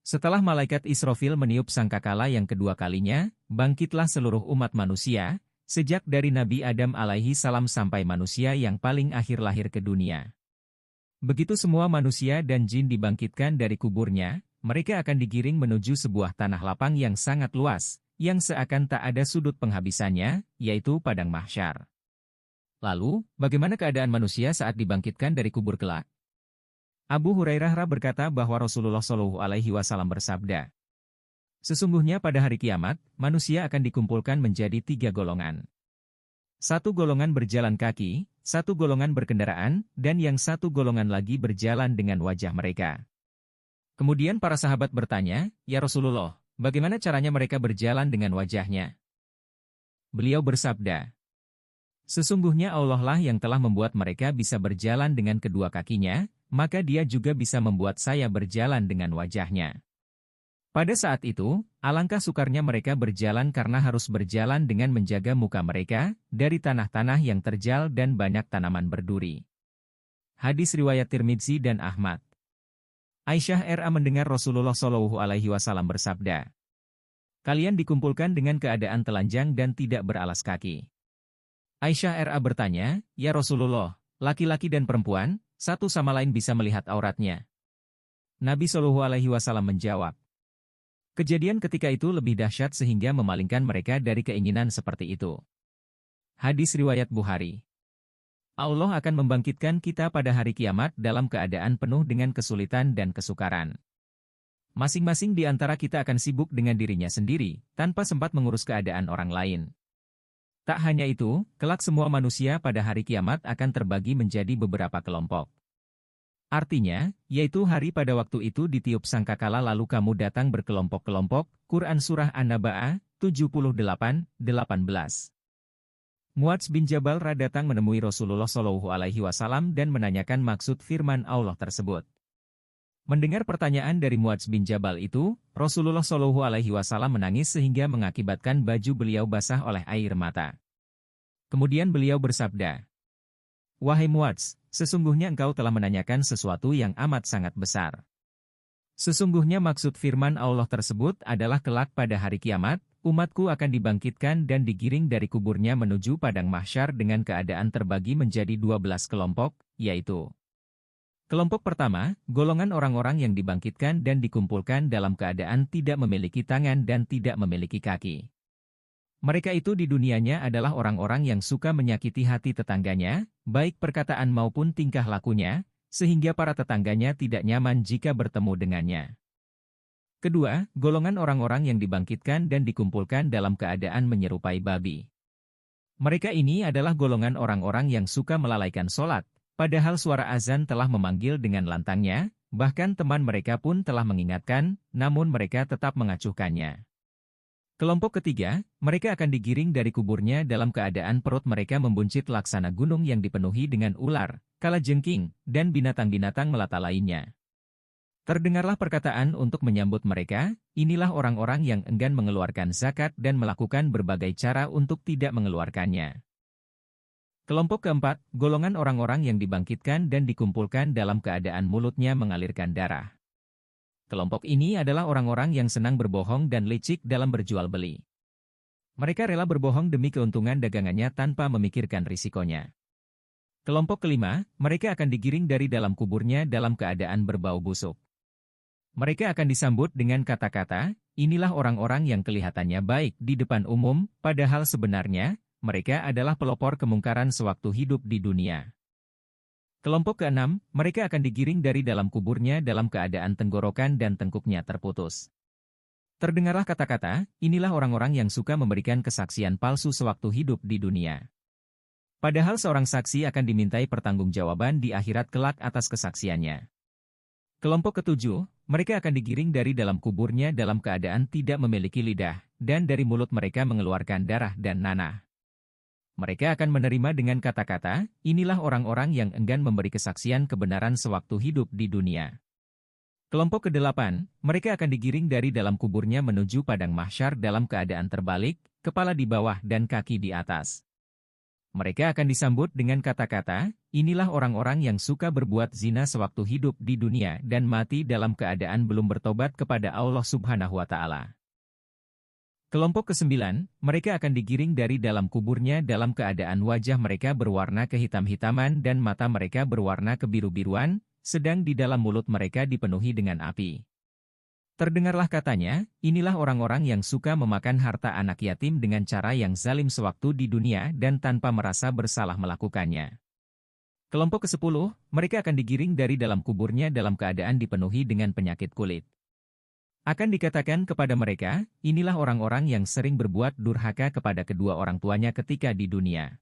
Setelah malaikat Israfil meniup sangkakala yang kedua kalinya, bangkitlah seluruh umat manusia, sejak dari Nabi Adam alaihi salam sampai manusia yang paling akhir lahir ke dunia. Begitu semua manusia dan jin dibangkitkan dari kuburnya, mereka akan digiring menuju sebuah tanah lapang yang sangat luas, yang seakan tak ada sudut penghabisannya, yaitu padang mahsyar. Lalu, bagaimana keadaan manusia saat dibangkitkan dari kubur kelak? Abu Hurairah berkata bahwa Rasulullah Shallallahu Alaihi Wasallam bersabda, sesungguhnya pada hari kiamat, manusia akan dikumpulkan menjadi 3 golongan. Satu golongan berjalan kaki, satu golongan berkendaraan, dan yang satu golongan lagi berjalan dengan wajah mereka. Kemudian para sahabat bertanya, "Ya Rasulullah, bagaimana caranya mereka berjalan dengan wajahnya?" Beliau bersabda, sesungguhnya Allah lah yang telah membuat mereka bisa berjalan dengan kedua kakinya, maka Dia juga bisa membuat saya berjalan dengan wajahnya. Pada saat itu, alangkah sukarnya mereka berjalan karena harus berjalan dengan menjaga muka mereka dari tanah-tanah yang terjal dan banyak tanaman berduri. Hadis riwayat Tirmidzi dan Ahmad. Aisyah RA mendengar Rasulullah Shallallahu Alaihi Wasallam bersabda, kalian dikumpulkan dengan keadaan telanjang dan tidak beralas kaki. Aisyah RA bertanya, ya Rasulullah, laki-laki dan perempuan, satu sama lain bisa melihat auratnya. Nabi Shallallahu Alaihi Wasallam menjawab, kejadian ketika itu lebih dahsyat sehingga memalingkan mereka dari keinginan seperti itu. Hadis riwayat Bukhari. Allah akan membangkitkan kita pada hari kiamat dalam keadaan penuh dengan kesulitan dan kesukaran. Masing-masing di antara kita akan sibuk dengan dirinya sendiri, tanpa sempat mengurus keadaan orang lain. Tak hanya itu, kelak semua manusia pada hari kiamat akan terbagi menjadi beberapa kelompok. Artinya, yaitu hari pada waktu itu ditiup sangkakala lalu kamu datang berkelompok-kelompok, Quran Surah An-Naba'ah, 78-18. Muadz bin Jabal datang menemui Rasulullah Shallallahu Alaihi Wasallam dan menanyakan maksud firman Allah tersebut. Mendengar pertanyaan dari Muadz bin Jabal itu, Rasulullah Shallallahu Alaihi Wasallam menangis sehingga mengakibatkan baju beliau basah oleh air mata. Kemudian beliau bersabda, wahai Muadz, sesungguhnya engkau telah menanyakan sesuatu yang amat sangat besar. Sesungguhnya maksud firman Allah tersebut adalah kelak pada hari kiamat, umatku akan dibangkitkan dan digiring dari kuburnya menuju padang mahsyar dengan keadaan terbagi menjadi 12 kelompok, yaitu kelompok pertama, golongan orang-orang yang dibangkitkan dan dikumpulkan dalam keadaan tidak memiliki tangan dan tidak memiliki kaki. Mereka itu di dunianya adalah orang-orang yang suka menyakiti hati tetangganya, baik perkataan maupun tingkah lakunya, sehingga para tetangganya tidak nyaman jika bertemu dengannya. Kedua, golongan orang-orang yang dibangkitkan dan dikumpulkan dalam keadaan menyerupai babi. Mereka ini adalah golongan orang-orang yang suka melalaikan sholat, padahal suara azan telah memanggil dengan lantangnya, bahkan teman mereka pun telah mengingatkan, namun mereka tetap mengacuhkannya. Kelompok ketiga, mereka akan digiring dari kuburnya dalam keadaan perut mereka membuncit laksana gunung yang dipenuhi dengan ular, kalajengking, dan binatang-binatang melata lainnya. Terdengarlah perkataan untuk menyambut mereka, inilah orang-orang yang enggan mengeluarkan zakat dan melakukan berbagai cara untuk tidak mengeluarkannya. Kelompok keempat, golongan orang-orang yang dibangkitkan dan dikumpulkan dalam keadaan mulutnya mengalirkan darah. Kelompok ini adalah orang-orang yang senang berbohong dan licik dalam berjual beli. Mereka rela berbohong demi keuntungan dagangannya tanpa memikirkan risikonya. Kelompok kelima, mereka akan digiring dari dalam kuburnya dalam keadaan berbau busuk. Mereka akan disambut dengan kata-kata, inilah orang-orang yang kelihatannya baik di depan umum, padahal sebenarnya, mereka adalah pelopor kemungkaran sewaktu hidup di dunia. Kelompok keenam, mereka akan digiring dari dalam kuburnya dalam keadaan tenggorokan dan tengkuknya terputus. Terdengarlah kata-kata, inilah orang-orang yang suka memberikan kesaksian palsu sewaktu hidup di dunia. Padahal seorang saksi akan dimintai pertanggungjawaban di akhirat kelak atas kesaksiannya. Kelompok ketujuh, mereka akan digiring dari dalam kuburnya dalam keadaan tidak memiliki lidah, dan dari mulut mereka mengeluarkan darah dan nanah. Mereka akan menerima dengan kata-kata, inilah orang-orang yang enggan memberi kesaksian kebenaran sewaktu hidup di dunia. Kelompok kedelapan, mereka akan digiring dari dalam kuburnya menuju padang mahsyar dalam keadaan terbalik, kepala di bawah dan kaki di atas. Mereka akan disambut dengan kata-kata, inilah orang-orang yang suka berbuat zina sewaktu hidup di dunia dan mati dalam keadaan belum bertobat kepada Allah Subhanahu wa Ta'ala. Kelompok ke-9, mereka akan digiring dari dalam kuburnya dalam keadaan wajah mereka berwarna kehitam-hitaman dan mata mereka berwarna kebiru-biruan, sedang di dalam mulut mereka dipenuhi dengan api. Terdengarlah katanya, inilah orang-orang yang suka memakan harta anak yatim dengan cara yang zalim sewaktu di dunia dan tanpa merasa bersalah melakukannya. Kelompok ke-10, mereka akan digiring dari dalam kuburnya dalam keadaan dipenuhi dengan penyakit kulit. Akan dikatakan kepada mereka, inilah orang-orang yang sering berbuat durhaka kepada kedua orang tuanya ketika di dunia.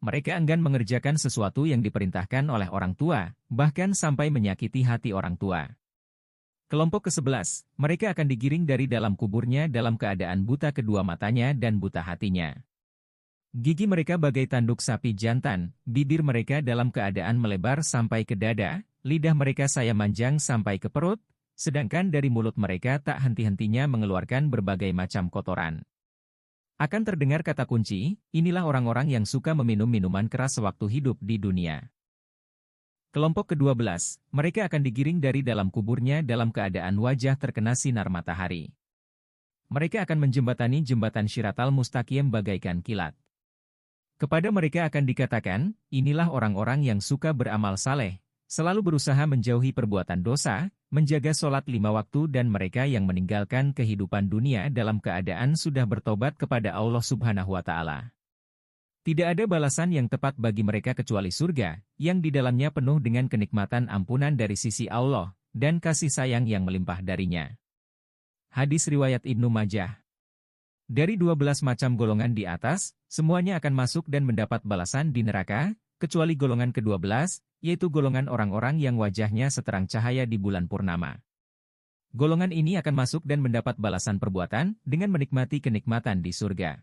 Mereka enggan mengerjakan sesuatu yang diperintahkan oleh orang tua, bahkan sampai menyakiti hati orang tua. Kelompok ke-11, mereka akan digiring dari dalam kuburnya dalam keadaan buta kedua matanya dan buta hatinya. Gigi mereka bagai tanduk sapi jantan, bibir mereka dalam keadaan melebar sampai ke dada, lidah mereka saya manjang sampai ke perut, sedangkan dari mulut mereka tak henti-hentinya mengeluarkan berbagai macam kotoran. Akan terdengar kata kunci, inilah orang-orang yang suka meminum minuman keras sewaktu hidup di dunia. Kelompok ke-12, mereka akan digiring dari dalam kuburnya dalam keadaan wajah terkena sinar matahari. Mereka akan menjembatani jembatan Syiratal Mustaqim bagaikan kilat. Kepada mereka akan dikatakan, inilah orang-orang yang suka beramal saleh, selalu berusaha menjauhi perbuatan dosa, menjaga sholat 5 waktu dan mereka yang meninggalkan kehidupan dunia dalam keadaan sudah bertobat kepada Allah Subhanahu wa Ta'ala. Tidak ada balasan yang tepat bagi mereka kecuali surga, yang di dalamnya penuh dengan kenikmatan ampunan dari sisi Allah, dan kasih sayang yang melimpah darinya. Hadis riwayat Ibnu Majah. Dari 12 macam golongan di atas, semuanya akan masuk dan mendapat balasan di neraka, kecuali golongan ke-12, yaitu golongan orang-orang yang wajahnya seterang cahaya di bulan purnama. Golongan ini akan masuk dan mendapat balasan perbuatan, dengan menikmati kenikmatan di surga.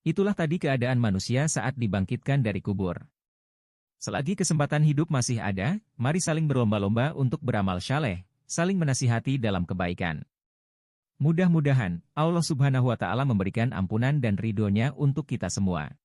Itulah tadi keadaan manusia saat dibangkitkan dari kubur. Selagi kesempatan hidup masih ada, mari saling berlomba-lomba untuk beramal saleh, saling menasihati dalam kebaikan. Mudah-mudahan Allah Subhanahu wa Ta'ala memberikan ampunan dan ridho-Nya untuk kita semua.